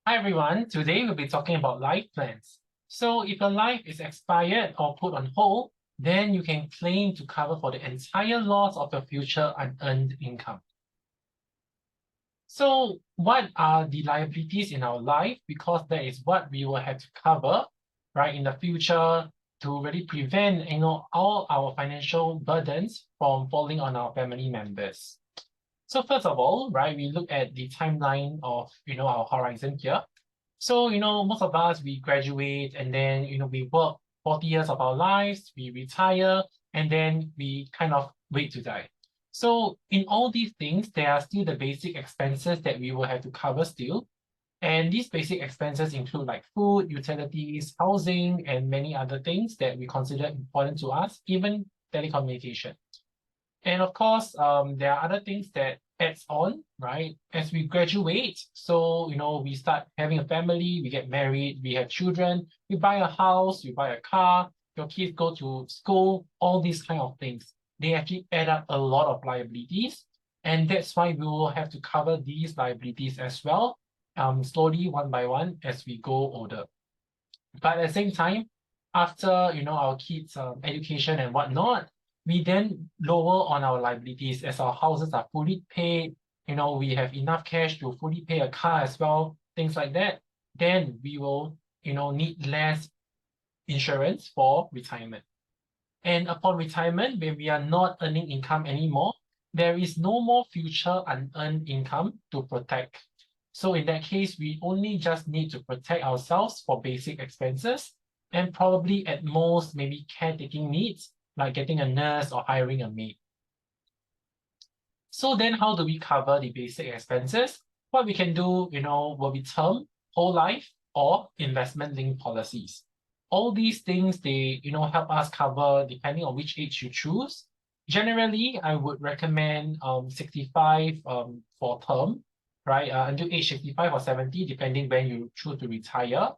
Hi everyone, today we'll be talking about life plans. So if your life is expired or put on hold, then you can claim to cover for the entire loss of your future unearned income. So what are the liabilities in our life? Because that is what we will have to cover, right, in the future to really prevent, all our financial burdens from falling on our family members. So first of all, right, we look at the timeline of, our horizon here. So, most of us, we graduate and then, we work 40 years of our lives, we retire, and then we kind of wait to die. So in all these things, there are still the basic expenses that we will have to cover still. And these basic expenses include like food, utilities, housing, and many other things that we consider important to us, even telecommunication. And of course, there are other things that adds on, right? As we graduate, so, we start having a family, we get married, we have children, we buy a house, we buy a car, your kids go to school, all these kind of things. They actually add up a lot of liabilities. And that's why we will have to cover these liabilities as well, slowly, one by one, as we go older. But at the same time, after, our kids' education and whatnot, we then lower on our liabilities as our houses are fully paid, we have enough cash to fully pay a car as well, things like that. Then we will, need less insurance for retirement. And upon retirement, when we are not earning income anymore, there is no more future unearned income to protect. So in that case, we only just need to protect ourselves for basic expenses and probably at most maybe caretaking needs like getting a nurse or hiring a maid. So then how do we cover the basic expenses? What we can do, will be term, whole life, or investment-linked policies. All these things, they, help us cover depending on which age you choose. Generally, I would recommend 65 for term, right? Until age 65 or 70, depending when you choose to retire.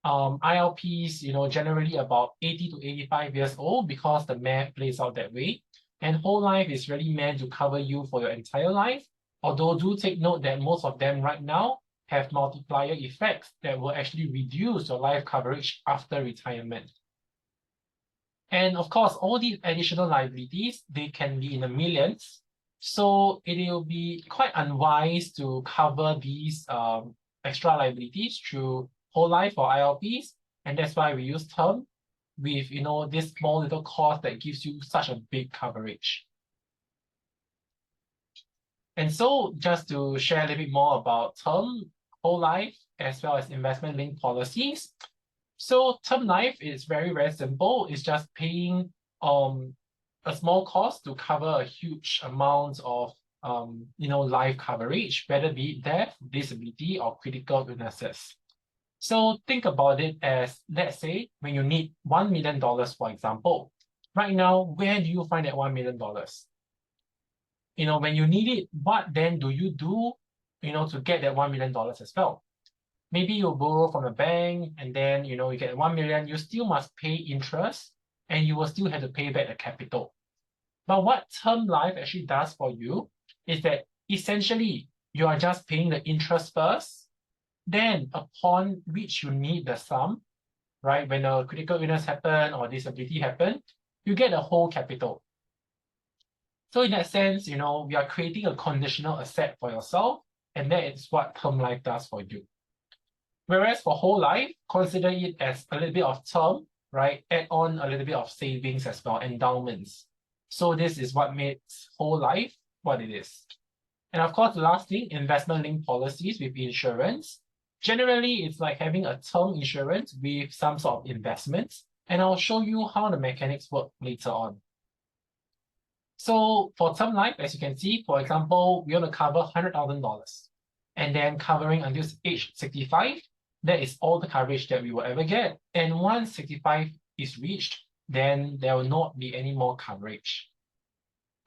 ILPs, generally about 80 to 85 years old because the math plays out that way. And whole life is really meant to cover you for your entire life. Although do take note that most of them right now have multiplier effects that will actually reduce your life coverage after retirement. And of course, all these additional liabilities, they can be in the millions. So it will be quite unwise to cover these extra liabilities through whole life or ILPs. And that's why we use term with, this small little cost that gives you such a big coverage. And so just to share a little bit more about term, whole life, as well as investment-linked policies. So term life is very, very simple. It's just paying a small cost to cover a huge amount of life coverage, whether be it death, disability, or critical illnesses. So think about it as, let's say, when you need $1 million, for example. Right now, where do you find that $1 million? When you need it, what then do you do, to get that $1 million as well? Maybe you borrow from a bank and then, you get 1 million, you still must pay interest and you will still have to pay back the capital. But what term life actually does for you is that essentially you are just paying the interest first. Then upon which you need the sum, right? When a critical illness happen or disability happen, you get the whole capital. So in that sense, we are creating a conditional asset for yourself, and that is what term life does for you. Whereas for whole life, consider it as a little bit of term, right? Add on a little bit of savings as well, endowments. So this is what makes whole life what it is. And of course, the last thing, investment-linked policies with insurance. Generally, it's like having a term insurance with some sort of investments. And I'll show you how the mechanics work later on. So for term life, as you can see, for example, we want to cover $100,000 and then covering until age 65. That is all the coverage that we will ever get. And once 65 is reached, then there will not be any more coverage.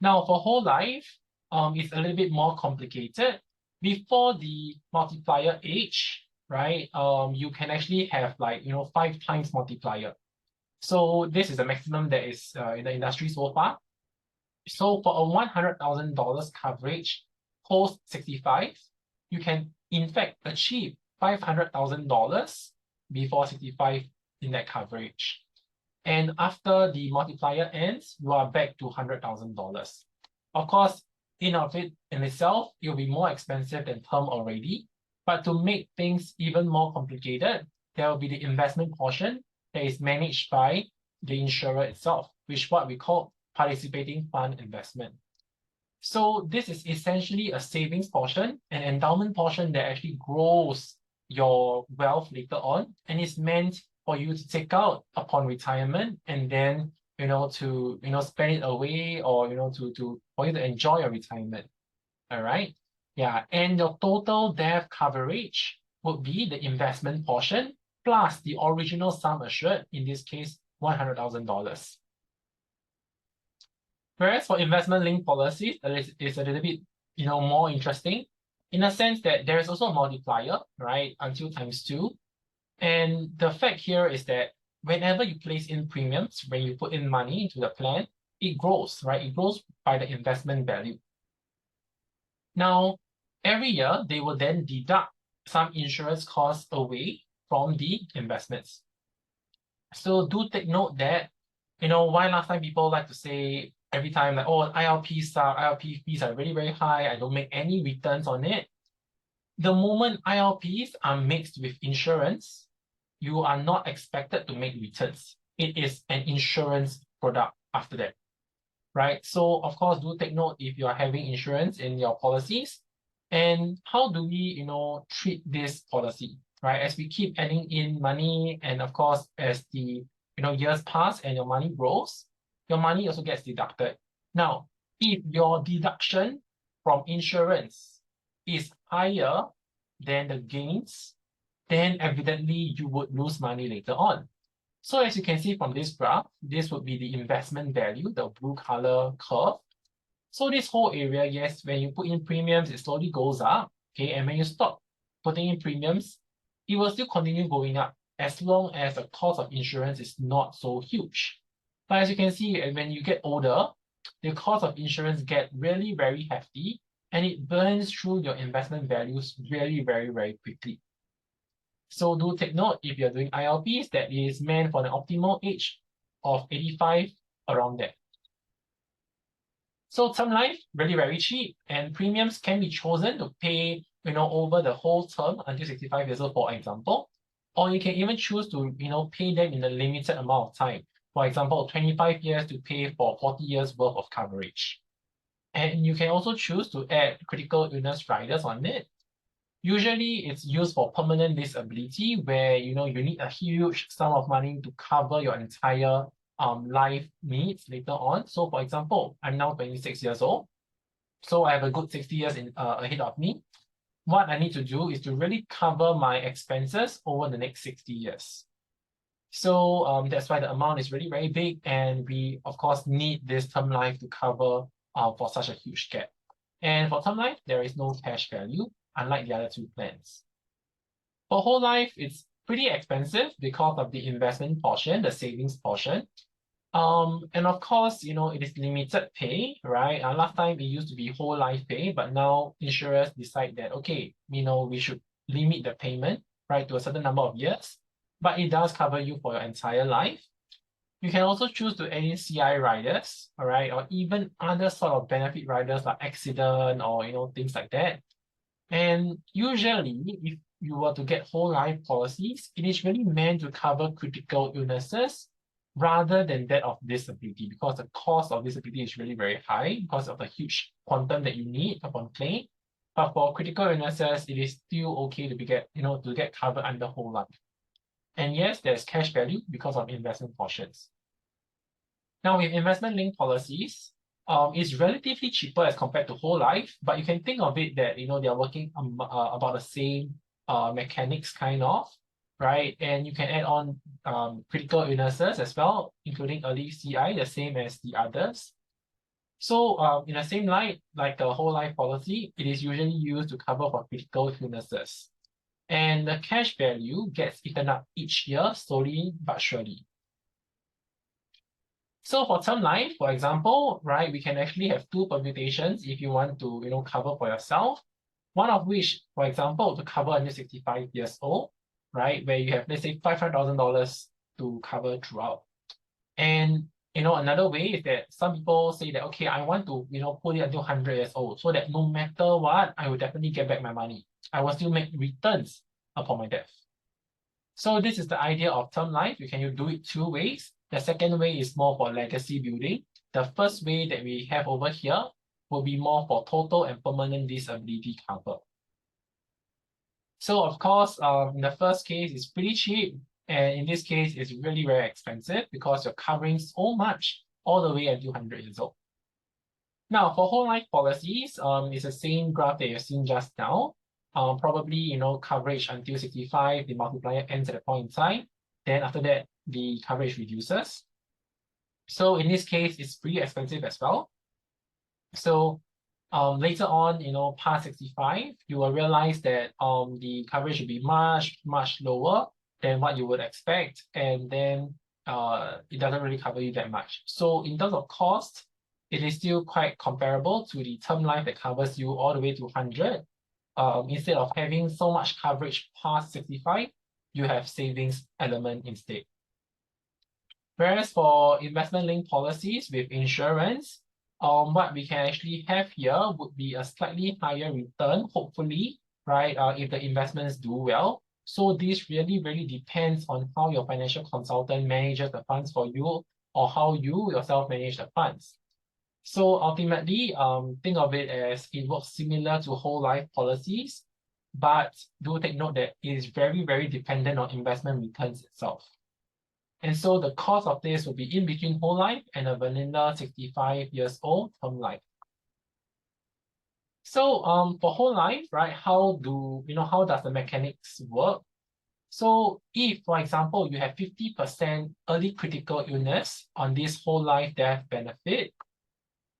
Now for whole life, it's a little bit more complicated. Before the multiplier age, right, you can actually have 5 times multiplier. So this is the maximum that is in the industry so far. So for a $100,000 coverage post 65, you can in fact achieve $500,000 before 65 in that coverage. And after the multiplier ends, you are back to $100,000. Of course, in of it in itself, it will be more expensive than term already. But to make things even more complicated, there will be the investment portion that is managed by the insurer itself, which is what we call participating fund investment. So this is essentially a savings portion, an endowment portion that actually grows your wealth later on, and is meant for you to take out upon retirement, and then to spend it away, or to for you to enjoy your retirement. All right. Yeah, and your total death coverage would be the investment portion plus the original sum assured, in this case, $100,000. Whereas for investment-linked policies, it's a little bit more interesting, in a sense that there is also a multiplier, right, until ×2. And the fact here is that whenever you place in premiums, when you put in money into the plan, it grows, right? It grows by the investment value. Now, every year, they will then deduct some insurance costs away from the investments. So do take note that, why last time people like to say every time like, oh, ILP fees are really, very high, I don't make any returns on it. The moment ILPs are mixed with insurance, you are not expected to make returns. It is an insurance product after that, right? So of course, do take note if you are having insurance in your policies. And how do we, treat this policy, right? As we keep adding in money, and of course, as the years pass and your money grows, your money also gets deducted. Now, if your deduction from insurance is higher than the gains, then evidently you would lose money later on. So as you can see from this graph, this would be the investment value, the blue color curve. So this whole area, yes, when you put in premiums, it slowly goes up, okay? And when you stop putting in premiums, it will still continue going up as long as the cost of insurance is not so huge. But as you can see, when you get older, the cost of insurance get really, very hefty, and it burns through your investment values really, very, very quickly. So do take note, if you're doing ILPs, that is meant for the optimal age of 85, around there. So term life, really very cheap, and premiums can be chosen to pay, over the whole term until 65 years old, for example. Or you can even choose to, pay them in a limited amount of time. For example, 25 years to pay for 40 years worth of coverage. And you can also choose to add critical illness riders on it. Usually it's used for permanent disability, where you need a huge sum of money to cover your entire life needs later on. So for example, I'm now 26 years old, so I have a good 60 years ahead of me. What I need to do is to really cover my expenses over the next 60 years. So that's why the amount is really, very big, and we of course need this term life to cover for such a huge gap. And for term life, there is no cash value, unlike the other two plans. For whole life, it's pretty expensive because of the investment portion, the savings portion. And of course, it is limited pay, right? Last time it used to be whole life pay, but now insurers decide that, okay, we should limit the payment, right, to a certain number of years, but it does cover you for your entire life. You can also choose to add in CI riders, all right, or even other sort of benefit riders like accident or things like that. And usually, if you were to get whole life policies, it is really meant to cover critical illnesses rather than that of disability, because the cost of disability is really, very high because of the huge quantum that you need upon claim. But for critical illnesses, it is still okay to get covered under whole life. And yes, there's cash value because of investment portions. Now, with investment-linked policies, it's relatively cheaper as compared to whole life, but you can think of it that they are working about the same mechanics, kind of, right? And you can add on critical illnesses as well, including early CI, the same as the others. So in the same light, like the whole life policy, it is usually used to cover for critical illnesses. And the cash value gets eaten up each year, slowly but surely. So for term life, for example, right, we can actually have two permutations if you want to, cover for yourself. One of which, for example, to cover until 65 years old, right, where you have, let's say, $500,000 to cover throughout. And another way is that some people say that, okay, I want to, put it until 100 years old so that no matter what, I will definitely get back my money. I will still make returns upon my death. So this is the idea of term life. You can do it two ways. The second way is more for legacy building. The first way that we have over here will be more for total and permanent disability cover. So of course, in the first case, it's pretty cheap. And in this case, it's really very expensive because you're covering so much all the way until 100 years old. Now, for whole life policies, it's the same graph that you've seen just now. Probably, coverage until 65, the multiplier ends at a point in time. Then after that, the coverage reduces. So in this case, it's pretty expensive as well. So later on, past 65, you will realize that the coverage will be much, much lower than what you would expect. And then it doesn't really cover you that much. So in terms of cost, it is still quite comparable to the term life that covers you all the way to 100. Instead of having so much coverage past 65, you have savings element instead. Whereas for investment-linked policies with insurance, what we can actually have here would be a slightly higher return, hopefully, right, if the investments do well. So this really, really depends on how your financial consultant manages the funds for you or how you yourself manage the funds. So ultimately, think of it as it works similar to whole life policies, but do take note that it is very, very dependent on investment returns itself. And so the cost of this will be in between whole life and a vanilla 65 years old term life. So for whole life, right, how does the mechanics work? So if, for example, you have 50% early critical illness on this whole life death benefit,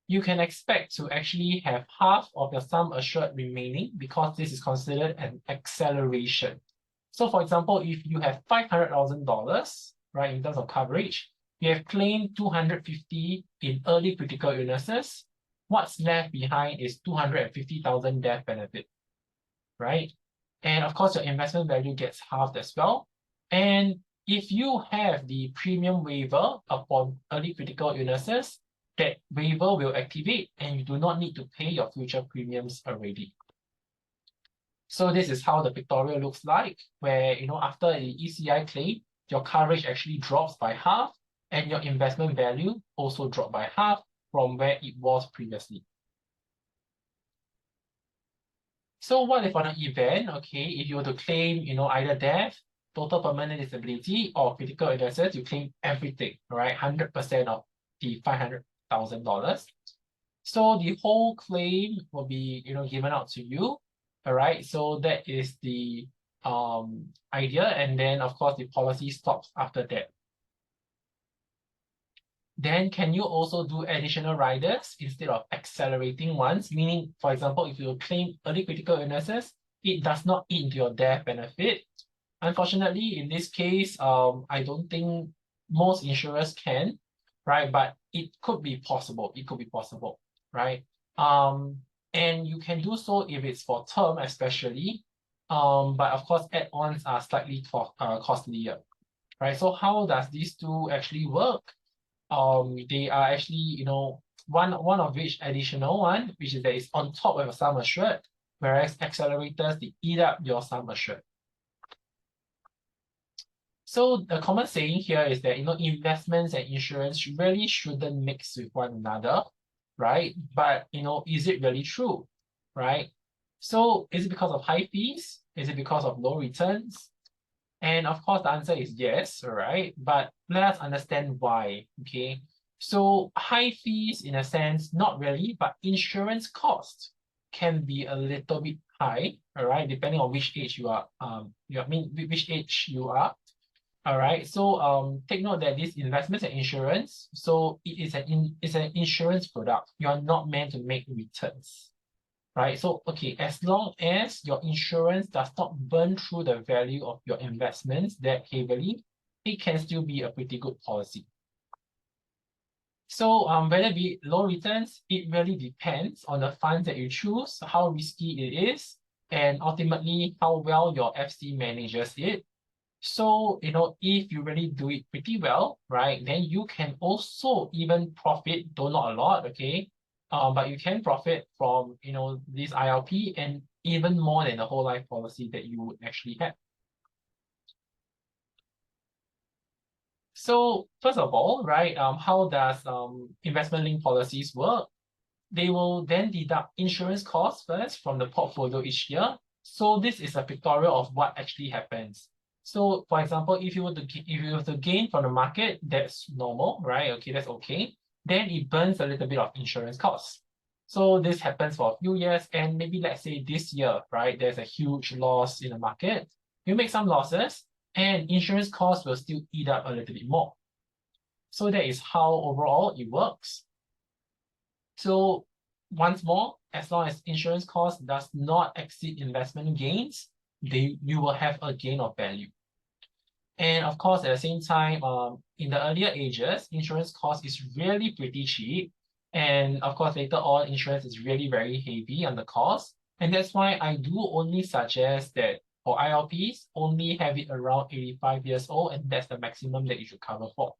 you can expect to actually have half of your sum assured remaining because this is considered an acceleration. So for example, if you have $500,000, right, in terms of coverage, you have claimed 250 in early critical illnesses, what's left behind is 250,000 death benefit, right? And of course, your investment value gets halved as well. And if you have the premium waiver upon early critical illnesses, that waiver will activate and you do not need to pay your future premiums already. So this is how the pictorial looks like, where, after the ECI claim, your coverage actually drops by half and your investment value also dropped by half from where it was previously. So what if on an event, okay, if you were to claim, either death, total permanent disability, or critical illnesses, you claim everything, right? 100% of the $500,000. So the whole claim will be, given out to you, all right? So that is the idea, and then of course the policy stops after that. Then can you also do additional riders instead of accelerating ones? Meaning, for example, if you claim early critical illnesses, it does not eat into your death benefit. Unfortunately, in this case, I don't think most insurers can, right? But it could be possible. It could be possible, right? And you can do so if it's for term, especially. But of course, add-ons are slightly costlier, right? So how does these two actually work? They are actually, one of which additional one, which is that it's on top of your sum assured, whereas accelerators, they eat up your sum assured. So the common saying here is that, investments and insurance really shouldn't mix with one another, right? But, is it really true, right? So is it because of high fees? Is it because of low returns? And of course, the answer is yes, all right? But let us understand why, okay? So high fees, in a sense, not really, but insurance costs can be a little bit high, all right? Depending on which age you are, which age you are, all right? So take note that this investments and insurance, so it's an insurance product. You are not meant to make returns. Right? So, okay, as long as your insurance does not burn through the value of your investments that heavily, it can still be a pretty good policy. So, whether it be low returns, it really depends on the funds that you choose, how risky it is, and ultimately how well your FC manages it. So, if you really do it pretty well, right, then you can also even profit, though not a lot, okay? But you can profit from, this ILP and even more than the whole life policy that you would actually have. So first of all, right, how does investment-linked policies work? They will then deduct insurance costs first from the portfolio each year. So this is a pictorial of what actually happens. So for example, if you were to gain from the market, that's normal, right? Okay, that's okay. Then it burns a little bit of insurance costs. So this happens for a few years, and maybe let's say this year, right? There's a huge loss in the market. You make some losses, and insurance costs will still eat up a little bit more. So that is how overall it works. So once more, as long as insurance cost does not exceed investment gains, you will have a gain of value. And of course, at the same time, in the earlier ages, insurance cost is really pretty cheap. And of course, later on, insurance is really very heavy on the cost. And that's why I do only suggest that for ILPs, only have it around 85 years old, and that's the maximum that you should cover for.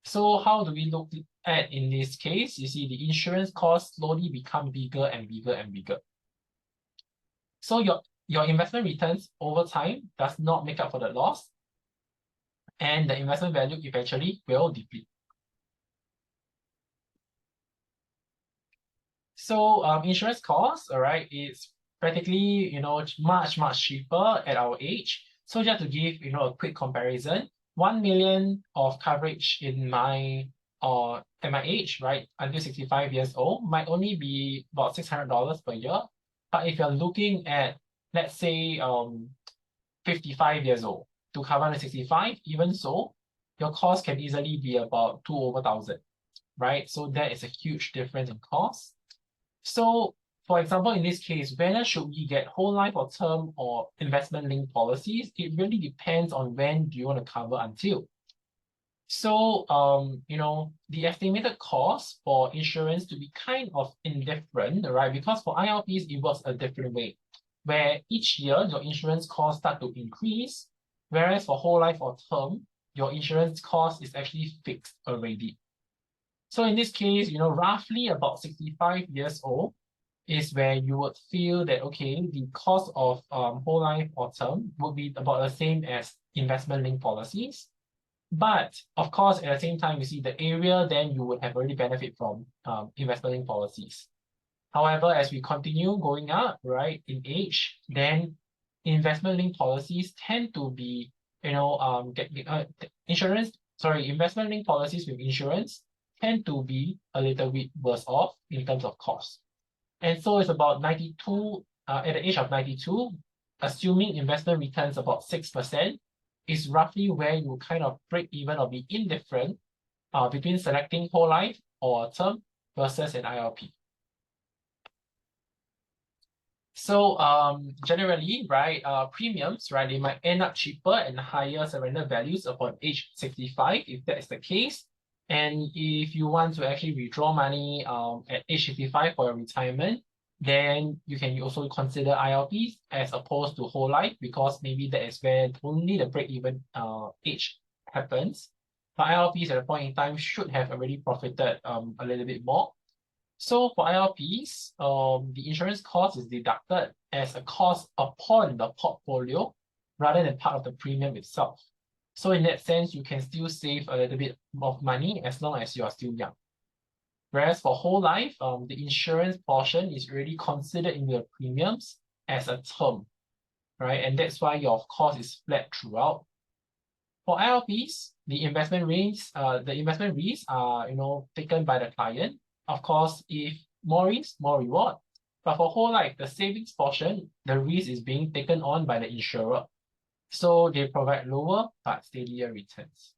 So how do we look at in this case? You see the insurance costs slowly become bigger and bigger and bigger. So your investment returns over time does not make up for the loss, and the investment value eventually will deplete. So insurance costs, all right, is practically, much, much cheaper at our age. So just to give, a quick comparison, 1 million of coverage at my age, right, until 65 years old might only be about $600 per year. But if you're looking at, let's say, 55 years old to cover under 65, even so, your cost can easily be about 2,000, right? So that is a huge difference in cost. So, for example, in this case, whether should we get whole life or term or investment-linked policies, it really depends on when do you want to cover until. So, the estimated cost for insurance to be kind of indifferent, right? Because for ILPs, it works a different way, where each year your insurance costs start to increase, whereas for whole life or term, your insurance cost is actually fixed already. So in this case, roughly about 65 years old is where you would feel that, okay, the cost of whole life or term would be about the same as investment-linked policies. But of course, at the same time, you see the area, then you would have already benefit from investment-linked policies. However, as we continue going up, right, in age, then investment-linked policies tend to be, investment-linked policies with insurance tend to be a little bit worse off in terms of cost. And so it's about 92, at the age of 92, assuming investment returns about 6%, is roughly where you kind of break even or be indifferent between selecting whole life or term versus an ILP. So generally, right, premiums, right, they might end up cheaper and higher surrender values upon age 65, if that is the case. And if you want to actually withdraw money at age 65 for your retirement, then you can also consider ILPs as opposed to whole life, because maybe that is where only the break-even age happens. But ILPs at a point in time should have already profited a little bit more. So for ILPs, the insurance cost is deducted as a cost upon the portfolio rather than part of the premium itself. So in that sense, you can still save a little bit of money as long as you are still young. Whereas for whole life, the insurance portion is already considered in your premiums as a term, right? And that's why your cost is flat throughout. For ILPs, the investment risks are, taken by the client. Of course, if more risk, more reward. But for whole life, the savings portion, the risk is being taken on by the insurer. So they provide lower but steadier returns.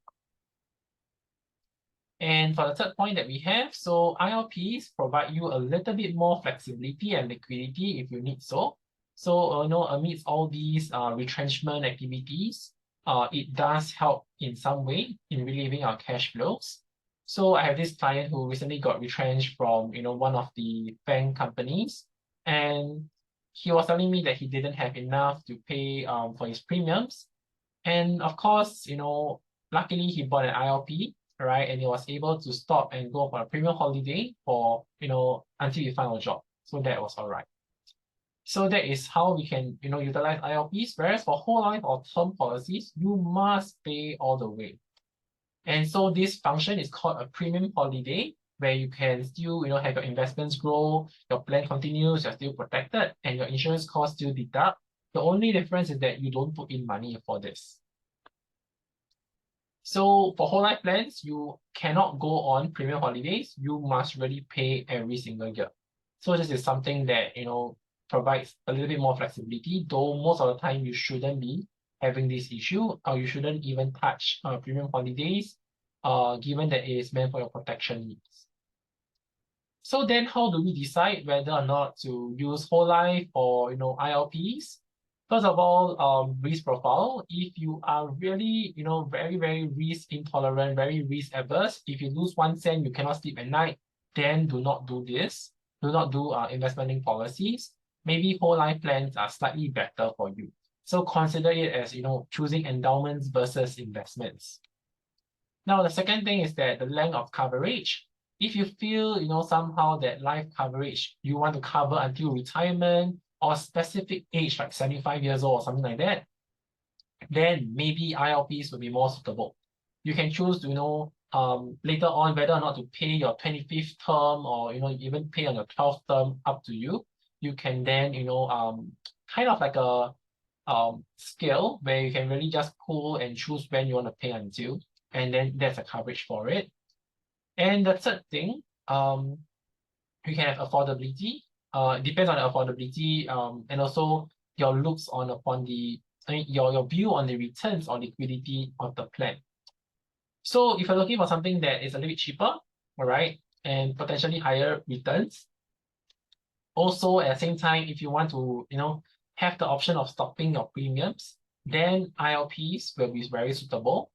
And for the third point that we have, so ILPs provide you a little bit more flexibility and liquidity if you need so. So, amidst all these retrenchment activities, it does help in some way in relieving our cash flows. So I have this client who recently got retrenched from, one of the bank companies, and he was telling me that he didn't have enough to pay for his premiums. And of course, luckily he bought an ILP, right? And he was able to stop and go for a premium holiday for, until he found a job. So that was all right. So that is how we can, utilize ILPs. Whereas for whole life or term policies, you must pay all the way. And so this function is called a premium holiday, where you can still, have your investments grow, your plan continues, you're still protected, and your insurance costs still deduct. The only difference is that you don't put in money for this. So for whole life plans, you cannot go on premium holidays. You must really pay every single year. So this is something that, provides a little bit more flexibility, though most of the time you shouldn't be having this issue, or you shouldn't even touch premium holidays, given that it is meant for your protection needs. So then how do we decide whether or not to use whole life or, ILPs? First of all, risk profile. If you are really, very, very risk intolerant, very risk averse, if you lose 1 cent, you cannot sleep at night, then do not do this. Do not do investment-linked policies. Maybe whole life plans are slightly better for you. So consider it as, choosing endowments versus investments. Now, the second thing is that the length of coverage. If you feel, somehow that life coverage you want to cover until retirement or specific age, like 75 years old or something like that, then maybe ILPs will be more suitable. You can choose to, later on whether or not to pay your 25th term or, even pay on your 12th term, up to you. You can then, kind of like a scale where you can really just pull and choose when you want to pay until, and then there's a coverage for it. And the third thing, you can have affordability. Depends on the affordability, and also your looks upon the, your view on the returns or liquidity of the plan. So if you're looking for something that is a little bit cheaper, all right, and potentially higher returns, also at the same time, if you want to, have the option of stopping your premiums, then ILPs will be very suitable.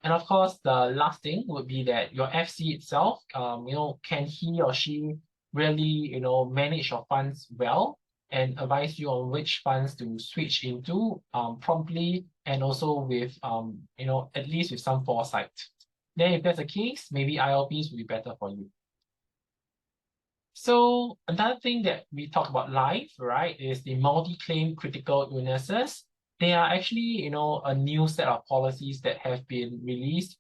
And of course, the last thing would be that your FC itself, can he or she really, manage your funds well and advise you on which funds to switch into promptly, and also with, at least with some foresight. Then if that's the case, maybe ILPs will be better for you. So another thing that we talk about life, right, is the multi-claim critical illnesses. They are actually, a new set of policies that have been released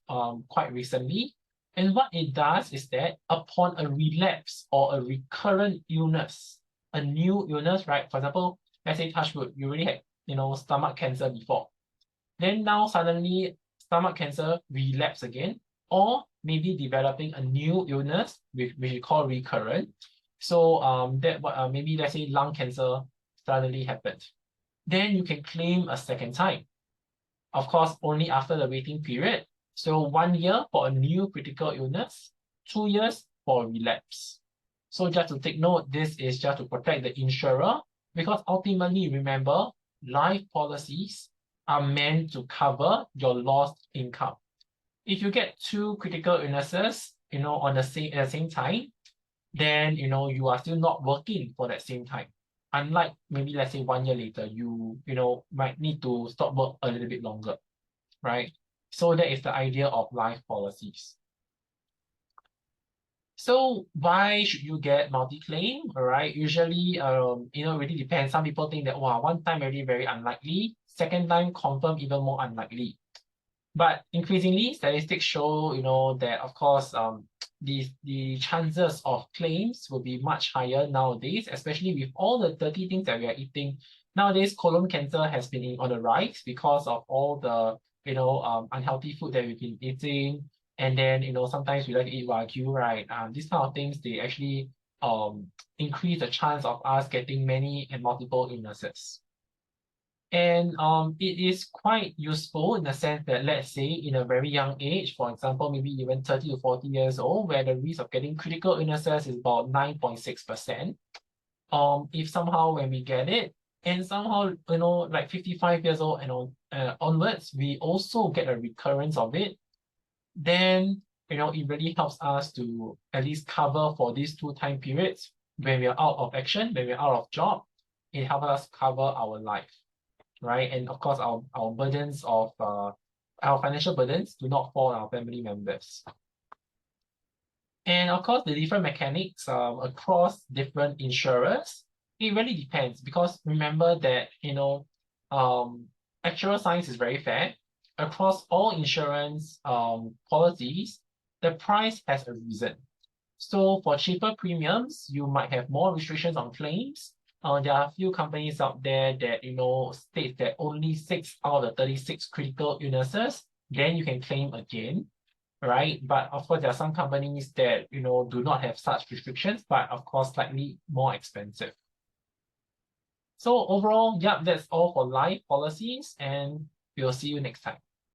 quite recently. And what it does is that upon a relapse or a recurrent illness, a new illness, right? For example, let's say touch wood, you already had, stomach cancer before. Then now suddenly stomach cancer relapse again, or maybe developing a new illness which we call recurrent. So that maybe let's say lung cancer suddenly happened. Then you can claim a second time. Of course, only after the waiting period. So 1 year for a new critical illness, 2 years for relapse. So just to take note, this is just to protect the insurer, because ultimately, remember, life policies are meant to cover your lost income. If you get 2 critical illnesses, on the same time, then you are still not working for that same time. Unlike maybe let's say 1 year later, you might need to stop work a little bit longer, right? So that is the idea of life policies. So why should you get multi-claim? All right, usually it really depends. Some people think that, wow, 1 time already very unlikely, 2nd time confirm even more unlikely. But increasingly, statistics show, that of course, the chances of claims will be much higher nowadays, especially with all the dirty things that we are eating. Nowadays, colon cancer has been on the rise because of all the, unhealthy food that we've been eating. And then, sometimes we like to eat wagyu, right? These kind of things, they actually increase the chance of us getting many and multiple illnesses. And it is quite useful in the sense that, let's say, in a very young age, for example, maybe even 30 to 40 years old, where the risk of getting critical illnesses is about 9.6%. If somehow when we get it, and somehow, like 55 years old and onwards, we also get a recurrence of it, then, it really helps us to at least cover for these 2 time periods when we are out of action, when we're out of job. it helps us cover our life, right? And of course, our burdens of our financial burdens do not fall on our family members. And of course, the different mechanics across different insurers, it really depends because remember that, actuarial science is very fair. Across all insurance policies, the price has a reason. So for cheaper premiums, you might have more restrictions on claims. There are a few companies out there that, state that only 6 out of the 36 critical illnesses, then you can claim again, right? But of course, there are some companies that, do not have such restrictions, but of course, slightly more expensive. So overall, yeah, that's all for life policies, and we'll see you next time.